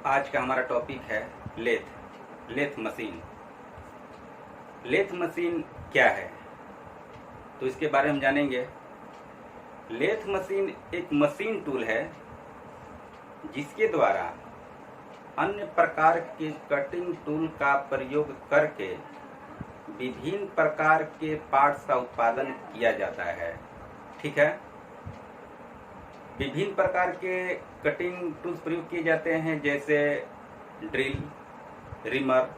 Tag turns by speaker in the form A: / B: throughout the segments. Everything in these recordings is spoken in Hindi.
A: आज का हमारा टॉपिक है लेथ मशीन। लेथ मशीन क्या है तो इसके बारे में हम जानेंगे। लेथ मशीन एक मशीन टूल है जिसके द्वारा अन्य प्रकार के कटिंग टूल का प्रयोग करके विभिन्न प्रकार के पार्ट्स का उत्पादन किया जाता है। ठीक है, विभिन्न प्रकार के कटिंग टूल्स प्रयोग किए जाते हैं जैसे ड्रिल, रिमर।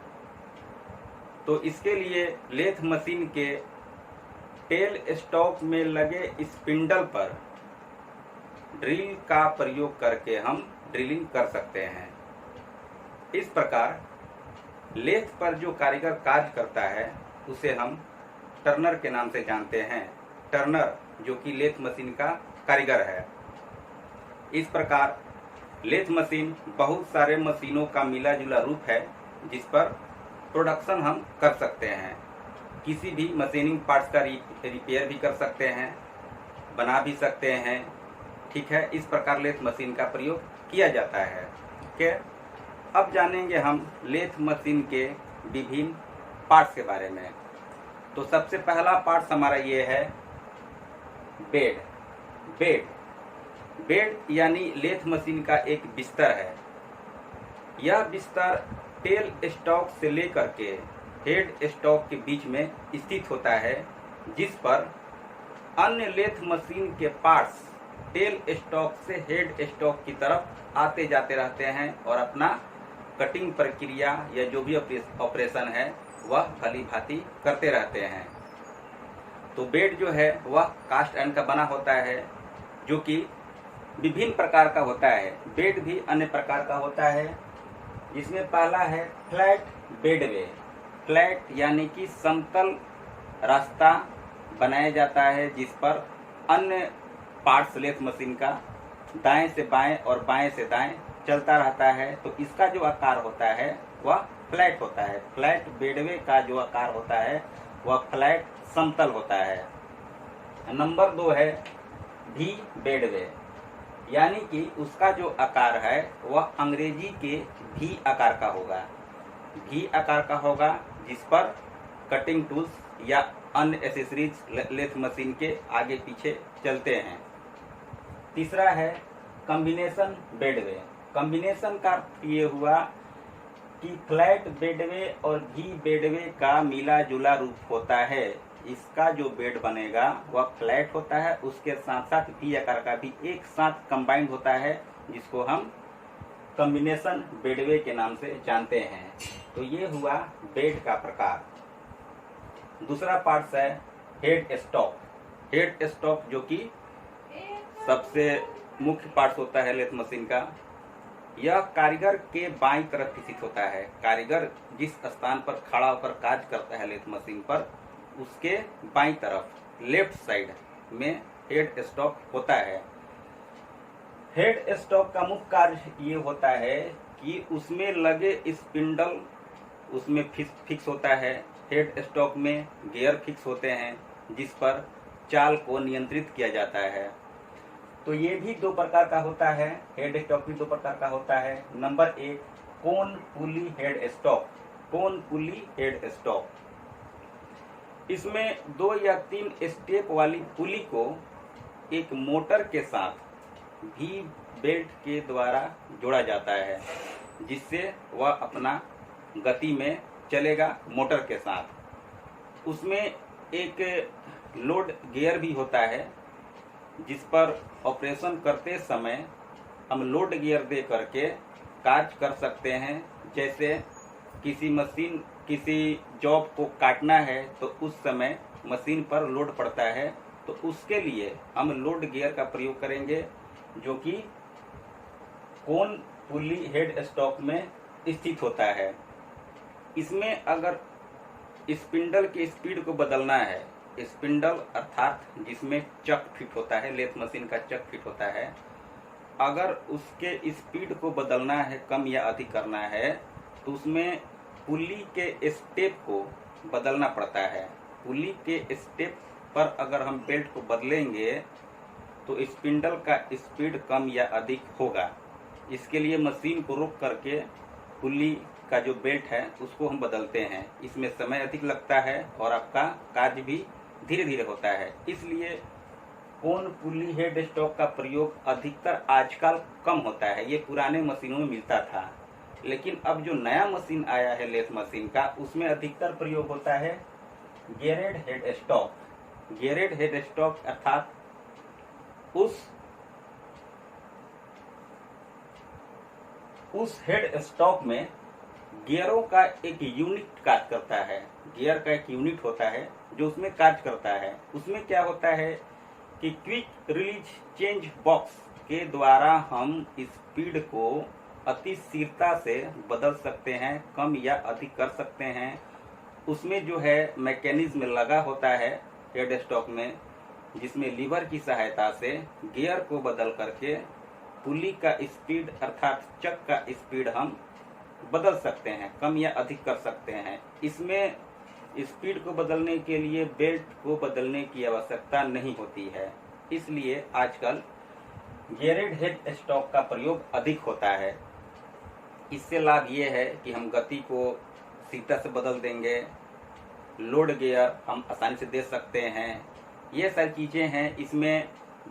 A: तो इसके लिए लेथ मशीन के टेल स्टॉक में लगे स्पिंडल पर ड्रिल का प्रयोग करके हम ड्रिलिंग कर सकते हैं। इस प्रकार लेथ पर जो कारीगर कार्य करता है उसे हम टर्नर के नाम से जानते हैं। टर्नर जो कि लेथ मशीन का कारीगर है। इस प्रकार लेथ मशीन बहुत सारे मशीनों का मिला जुला रूप है जिस पर प्रोडक्शन हम कर सकते हैं। किसी भी मशीनिंग पार्ट्स का रिपेयर भी कर सकते हैं, बना भी सकते हैं। ठीक है, इस प्रकार लेथ मशीन का प्रयोग किया जाता है। ठीक है, अब जानेंगे हम लेथ मशीन के विभिन्न पार्ट्स के बारे में। तो सबसे पहला पार्ट हमारा ये है बेड यानी लेथ मशीन का एक बिस्तर है। यह बिस्तर टेल स्टॉक से लेकर के हेड स्टॉक के बीच में स्थित होता है, जिस पर अन्य लेथ मशीन के पार्ट्स टेल स्टॉक से हेड स्टॉक की तरफ आते जाते रहते हैं और अपना कटिंग प्रक्रिया या जो भी ऑपरेशन है वह भली भांति करते रहते हैं। तो बेड जो है वह कास्ट आयरन का बना होता है जो कि विभिन्न प्रकार का होता है। बेड भी अन्य प्रकार का होता है। इसमें पहला है फ्लैट बेडवे। फ्लैट यानी कि समतल रास्ता बनाया जाता है जिस पर अन्य पार्ट्स लेथ मशीन का दाएं से बाएं और बाएं से दाएं चलता रहता है। तो इसका जो आकार होता है वह फ्लैट होता है। फ्लैट बेडवे का जो आकार होता है वह फ्लैट समतल होता है। नंबर 2 है भी बेडवे, यानी कि उसका जो आकार है वह अंग्रेजी के भी आकार का होगा। भी आकार का होगा जिस पर कटिंग टूल्स या अन्य एसेसरीज लेथ मशीन के आगे पीछे चलते हैं। तीसरा है कॉम्बिनेशन बेडवे। कॉम्बिनेशन का अर्थ ये हुआ कि फ्लैट बेडवे और भी बेडवे का मिला जुला रूप होता है। इसका जो बेड बनेगा वह फ्लैट होता है, उसके साथ साथ भी आकार का भी एक साथ कंबाइंड होता है जिसको हम कॉम्बिनेशन बेडवे के नाम से जानते हैं। तो ये हुआ बेड का प्रकार। दूसरा पार्ट है हेड स्टॉक। हेड स्टॉक जो कि सबसे मुख्य पार्ट होता है लेथ मशीन का। यह कारीगर के बाईं तरफ स्थित होता है। कारीगर जिस स्थान पर खड़ा होकर कार्य करता है लेथ मशीन पर, उसके बाईं तरफ लेफ्ट साइड में हेड स्टॉक होता है। हेड स्टॉक का मुख्य कार्य ये होता है कि उसमें लगे स्पिंडल उसमें फिक्स होता है। हेड स्टॉक में गियर फिक्स होते हैं जिस पर चाल को नियंत्रित किया जाता है। तो ये भी 2 प्रकार का होता है। हेड स्टॉक भी 2 प्रकार का होता है। नंबर 1 कोन पुली हेड स्टॉक। कोन पुली हेड स्टॉक, इसमें 2 या 3 स्टेप वाली पुली को एक मोटर के साथ भी बेल्ट के द्वारा जोड़ा जाता है जिससे वह अपना गति में चलेगा मोटर के साथ। उसमें एक लोड गियर भी होता है जिस पर ऑपरेशन करते समय हम लोड गियर दे करके कार्य कर सकते हैं। जैसे किसी जॉब को काटना है तो उस समय मशीन पर लोड पड़ता है, तो उसके लिए हम लोड गियर का प्रयोग करेंगे जो कि कोन पुली हेड स्टॉक में स्थित होता है। इसमें अगर स्पिंडल की स्पीड को बदलना है, स्पिंडल अर्थात जिसमें चक फिट होता है, लेथ मशीन का चक फिट होता है, अगर उसके स्पीड को बदलना है, कम या अधिक करना है, तो उसमें पुली के स्टेप को बदलना पड़ता है। पुली के स्टेप पर अगर हम बेल्ट को बदलेंगे तो स्पिंडल का स्पीड कम या अधिक होगा। इसके लिए मशीन को रोक करके पुल्ली का जो बेल्ट है उसको हम बदलते हैं। इसमें समय अधिक लगता है और आपका कार्य भी धीरे धीरे होता है। इसलिए कोन पुल्ली हेड स्टॉक का प्रयोग अधिकतर आजकल कम होता है। ये पुराने मशीनों में मिलता था, लेकिन अब जो नया मशीन आया है लेथ मशीन का, उसमें अधिकतर प्रयोग होता है गियरेड हेड स्टॉक। गियरेड हेड स्टॉक अर्थात उस हेड स्टॉक में गियरों का एक यूनिट कार्य करता है। गियर का एक यूनिट होता है जो उसमें कार्य करता है। उसमें क्या होता है कि क्विक रिलीज चेंज बॉक्स के द्वारा हम स्पीड को अति शीघ्रता से बदल सकते हैं, कम या अधिक कर सकते हैं। उसमें जो है मैकेनिज्म लगा होता है हेड स्टॉक में, जिसमें लीवर की सहायता से गियर को बदल करके पुल्ली का स्पीड अर्थात चक का स्पीड हम बदल सकते हैं, कम या अधिक कर सकते हैं। इसमें स्पीड को बदलने के लिए बेल्ट को बदलने की आवश्यकता नहीं होती है। इसलिए आजकल गियरेड हेड स्टॉक का प्रयोग अधिक होता है। इससे लाभ ये है कि हम गति को शीघ्रता से बदल देंगे, लोड गियर हम आसानी से दे सकते हैं। ये सारी चीज़ें हैं। इसमें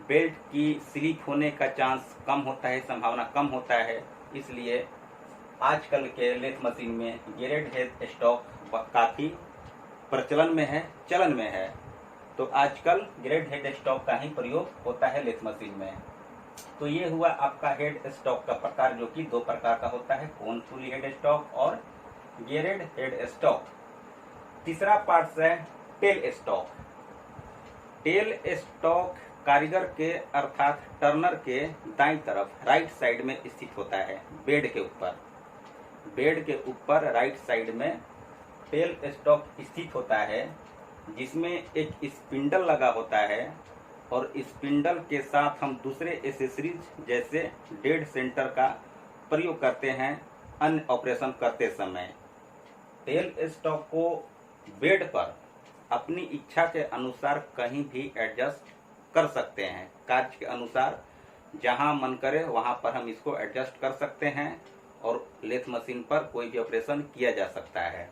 A: बेल्ट की स्लिप होने का चांस कम होता है, संभावना कम होता है। इसलिए आजकल के लेथ मशीन में गियरेड हेड स्टॉक काफ़ी प्रचलन में है, चलन में है। तो आजकल गियरेड हेड स्टॉक का ही प्रयोग होता है लेथ मशीन में। तो ये हुआ आपका हेड स्टॉक का प्रकार, जो कि दो प्रकार का होता है, कोन पुल्ली हेड स्टॉक और गियरेड हेड स्टॉक। तीसरा पार्ट है टेल स्टॉक। टेल स्टॉक कारीगर के अर्थात टर्नर के दाईं तरफ राइट साइड में स्थित होता है, बेड के ऊपर। बेड के ऊपर राइट साइड में टेल स्टॉक स्थित होता है, जिसमें एक स्पिंडल लगा होता है और स्पिंडल के साथ हम दूसरे एसेसरीज जैसे डेड सेंटर का प्रयोग करते हैं अन्य ऑपरेशन करते समय। टेल स्टॉक को बेड पर अपनी इच्छा के अनुसार कहीं भी एडजस्ट कर सकते हैं। कार्य के अनुसार जहां मन करे वहां पर हम इसको एडजस्ट कर सकते हैं और लेथ मशीन पर कोई भी ऑपरेशन किया जा सकता है।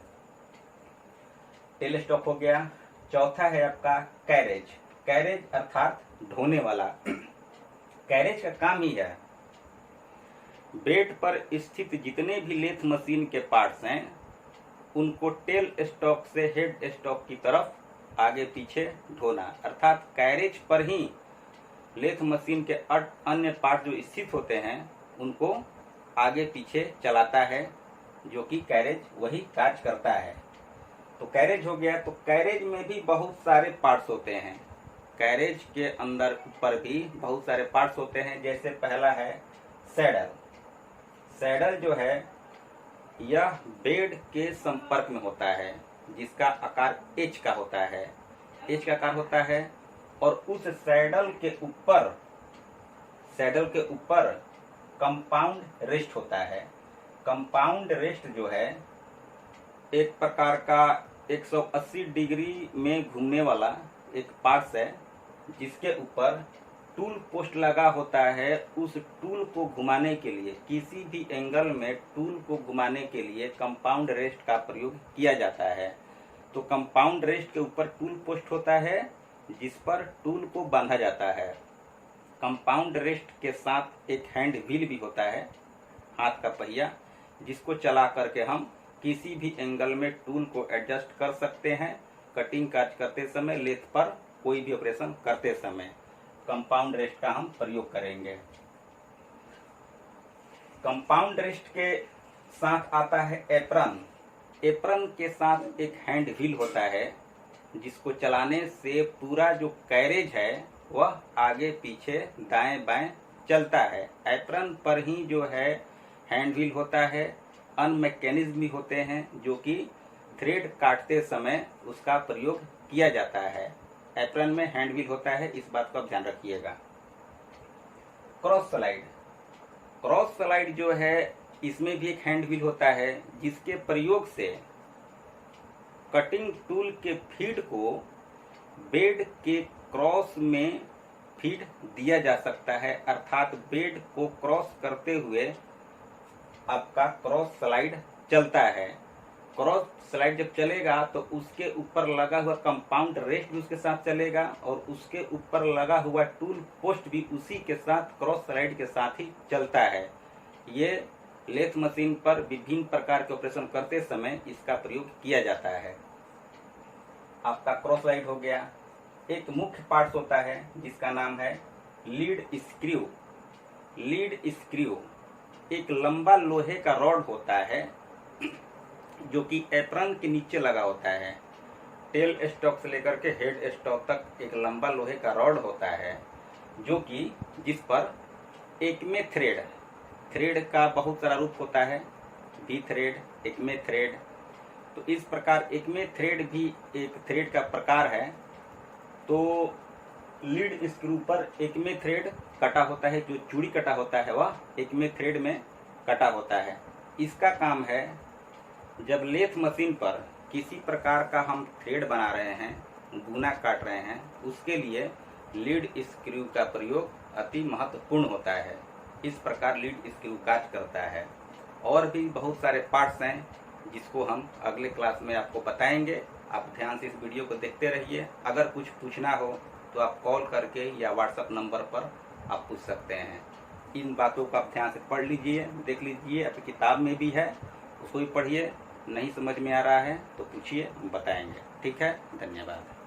A: टेल स्टॉक हो गया। चौथा है आपका कैरेज। कैरेज अर्थात ढोने वाला। कैरेज का काम ही है बेड पर स्थित जितने भी लेथ मशीन के पार्ट्स हैं उनको टेल स्टॉक से हेड स्टॉक की तरफ आगे पीछे ढोना। अर्थात कैरेज पर ही लेथ मशीन के अन्य पार्ट जो स्थित होते हैं उनको आगे पीछे चलाता है, जो कि कैरेज वही कार्य करता है। तो कैरेज हो गया। तो कैरेज में भी बहुत सारे पार्ट्स होते हैं। कैरेज के अंदर ऊपर भी बहुत सारे पार्ट्स होते हैं। जैसे पहला है सैडल। सैडल जो है यह बेड के संपर्क में होता है, जिसका आकार एच का होता है। एच का आकार होता है और उस सैडल के ऊपर कंपाउंड रेस्ट होता है। कंपाउंड रेस्ट जो है एक प्रकार का 180 डिग्री में घूमने वाला एक पार्ट्स है, जिसके ऊपर टूल पोस्ट लगा होता है। उस टूल को घुमाने के लिए, किसी भी एंगल में टूल को घुमाने के लिए कंपाउंड रेस्ट का प्रयोग किया जाता है। तो कंपाउंड रेस्ट के ऊपर टूल पोस्ट होता है, जिस पर टूल को बांधा जाता है। कंपाउंड रेस्ट के साथ एक हैंड व्हील भी होता है, हाथ का पहिया, जिसको चला करके हम किसी भी एंगल में टूल को एडजस्ट कर सकते हैं। कटिंग कार्य करते समय, लेथ पर कोई भी ऑपरेशन करते समय कंपाउंड रेस्ट का हम प्रयोग करेंगे। कंपाउंड रेस्ट के साथ आता है एप्रन। एप्रन के साथ एक हैंड व्हील होता है, जिसको चलाने से पूरा जो कैरेज है वह आगे पीछे दाएं बाएं चलता है। एप्रन पर ही जो है हैंड व्हील होता है। अन्य मैकेनिज्म भी होते हैं जो कि थ्रेड काटते समय उसका प्रयोग किया जाता है। एप्रन में हैंड व्हील होता है, इस बात को आप ध्यान रखिएगा। Cross slide. क्रॉस स्लाइड जो है इसमें भी एक हैंड व्हील होता है, जिसके प्रयोग से कटिंग टूल के फीड को बेड के क्रॉस में फीड दिया जा सकता है, अर्थात बेड को क्रॉस करते हुए आपका क्रॉस स्लाइड चलता है। क्रॉस स्लाइड जब चलेगा तो उसके ऊपर लगा हुआ कंपाउंड रेस्ट भी उसके साथ चलेगा और उसके ऊपर लगा हुआ टूल पोस्ट भी उसी के साथ क्रॉस स्लाइड के साथ ही चलता है। ये लेथ मशीन पर विभिन्न प्रकार के ऑपरेशन करते समय इसका प्रयोग किया जाता है। आपका क्रॉस स्लाइड हो गया। एक मुख्य पार्ट होता है जिसका नाम है लीड स्क्रू। लीड स्क्रू एक लंबा लोहे का रॉड होता है जो कि एप्रन के नीचे लगा होता है। टेल स्टॉक से लेकर के हेड स्टॉक तक एक लंबा लोहे का रॉड होता है जो कि जिस पर एकमे थ्रेड का बहुत सारा रूप होता है, वी थ्रेड, एकमे थ्रेड। तो इस प्रकार एकमे थ्रेड भी एक थ्रेड का प्रकार है। तो लीड स्क्रू पर एकमे थ्रेड कटा होता है, जो चूड़ी कटा होता है वह एकमे थ्रेड में कटा होता है। इसका काम है जब लेथ मशीन पर किसी प्रकार का हम थ्रेड बना रहे हैं, गुना काट रहे हैं, उसके लिए लीड स्क्रू का प्रयोग अति महत्वपूर्ण होता है। इस प्रकार लीड स्क्रू कार्य करता है। और भी बहुत सारे पार्ट्स हैं जिसको हम अगले क्लास में आपको बताएंगे। आप ध्यान से इस वीडियो को देखते रहिए। अगर कुछ पूछना हो तो आप कॉल करके या व्हाट्सएप नंबर पर आप पूछ सकते हैं। इन बातों को आप ध्यान से पढ़ लीजिए, देख लीजिए, आपकी किताब में भी है, उसको भी पढ़िए। नहीं समझ में आ रहा है तो पूछिए, हम बताएंगे। ठीक है, धन्यवाद।